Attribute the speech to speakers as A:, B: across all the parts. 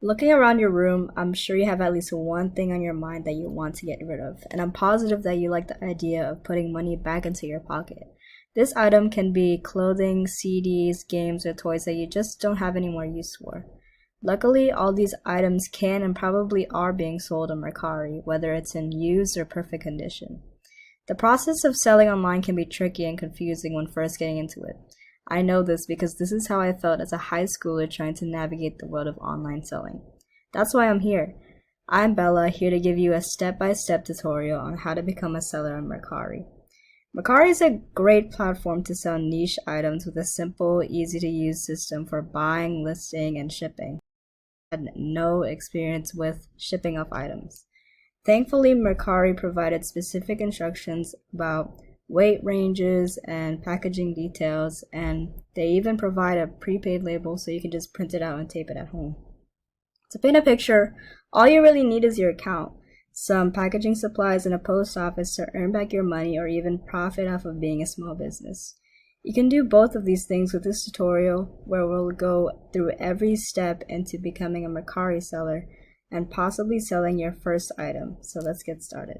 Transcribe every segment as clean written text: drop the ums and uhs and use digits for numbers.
A: Looking around your room, I'm sure you have at least one thing on your mind that you want to get rid of, and I'm positive that you like the idea of putting money back into your pocket. This item can be clothing, CDs, games, or toys that you just don't have any more use for. Luckily, all these items can and probably are being sold on Mercari, whether it's in used or perfect condition. The process of selling online can be tricky and confusing when first getting into it. I know this because this is how I felt as a high schooler trying to navigate the world of online selling. That's why I'm here. I'm Bella, here to give you a step-by-step tutorial on how to become a seller on Mercari. Mercari is a great platform to sell niche items with a simple, easy-to-use system for buying, listing, and shipping. I had no experience with shipping of items. Thankfully, Mercari provided specific instructions about weight ranges and packaging details, and they even provide a prepaid label so you can just print it out and tape it at home. To paint a picture, all you really need is your account, some packaging supplies, and a post office to earn back your money or even profit off of being a small business. You can do both of these things with this tutorial, where we'll go through every step into becoming a Mercari seller and possibly selling your first item. So let's get started.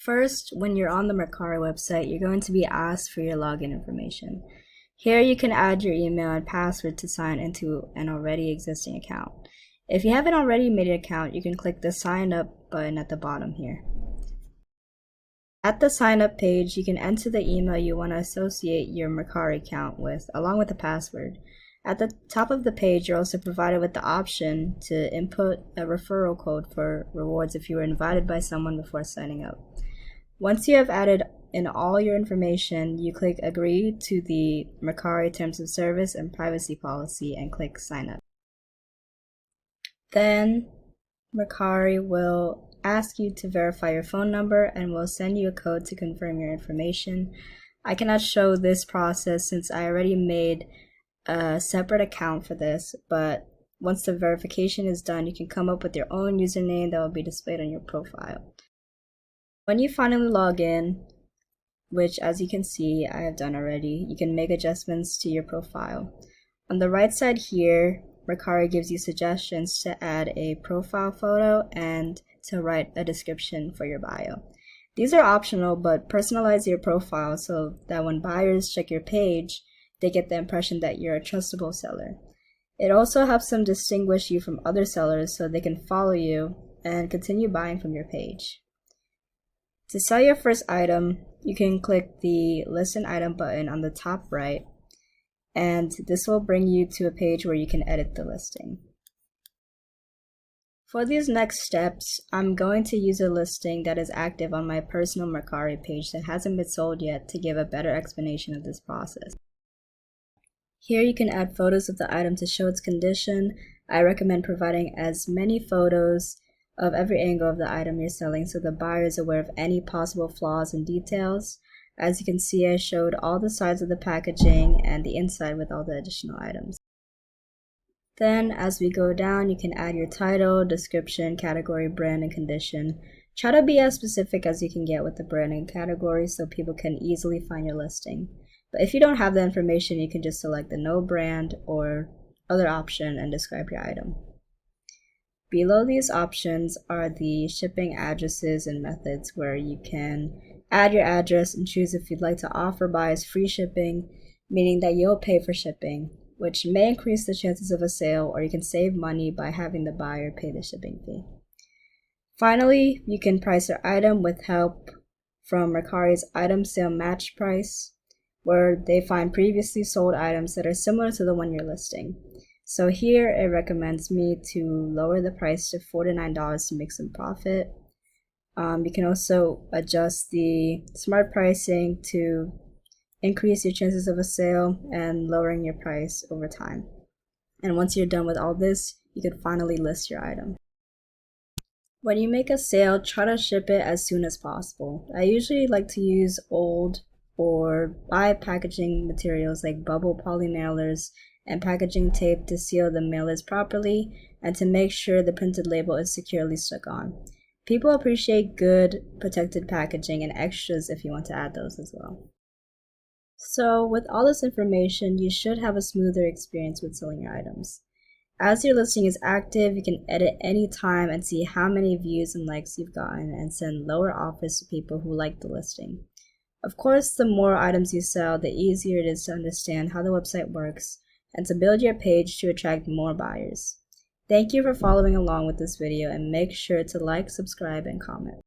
A: First, when you're on the Mercari website, you're going to be asked for your login information. Here you can add your email and password to sign into an already existing account. If you haven't already made an account, you can click the sign up button at the bottom here. At the sign up page, you can enter the email you want to associate your Mercari account with, along with the password. At the top of the page, you're also provided with the option to input a referral code for rewards if you were invited by someone before signing up. Once you have added in all your information, you click Agree to the Mercari Terms of Service and Privacy Policy and click Sign Up. Then, Mercari will ask you to verify your phone number and will send you a code to confirm your information. I cannot show this process since I already made a separate account for this, but once the verification is done, you can come up with your own username that will be displayed on your profile. When you finally log in, which as you can see I have done already, you can make adjustments to your profile. On the right side here, Mercari gives you suggestions to add a profile photo and to write a description for your bio. These are optional, but personalize your profile so that when buyers check your page, they get the impression that you're a trustable seller. It also helps them distinguish you from other sellers so they can follow you and continue buying from your page. To sell your first item, you can click the List an Item button on the top right, and this will bring you to a page where you can edit the listing. For these next steps, I'm going to use a listing that is active on my personal Mercari page that hasn't been sold yet to give a better explanation of this process. Here you can add photos of the item to show its condition. I recommend providing as many photos of every angle of the item you're selling so the buyer is aware of any possible flaws and details. As you can see, I showed all the sides of the packaging and the inside with all the additional items. Then, as we go down, you can add your title, description, category, brand, and condition. Try to be as specific as you can get with the brand and category so people can easily find your listing. But if you don't have the information, you can just select the no brand or other option and describe your item. Below these options are the shipping addresses and methods where you can add your address and choose if you'd like to offer buyers free shipping, meaning that you'll pay for shipping, which may increase the chances of a sale, or you can save money by having the buyer pay the shipping fee. Finally, you can price your item with help from Mercari's Item Sale Match Price, where they find previously sold items that are similar to the one you're listing. So here it recommends me to lower the price to $49 to make some profit. You can also adjust the smart pricing to increase your chances of a sale and lowering your price over time. And once you're done with all this, you can finally list your item. When you make a sale, try to ship it as soon as possible. I usually like to use old or buy packaging materials like bubble poly mailers and packaging tape to seal the mailers properly and to make sure the printed label is securely stuck on. People appreciate good protected packaging and extras if you want to add those as well. So with all this information, you should have a smoother experience with selling your items. As your listing is active, you can edit anytime and see how many views and likes you've gotten and send lower offers to people who like the listing. Of course, the more items you sell, the easier it is to understand how the website works and to build your page to attract more buyers. Thank you for following along with this video, and make sure to like, subscribe, and comment.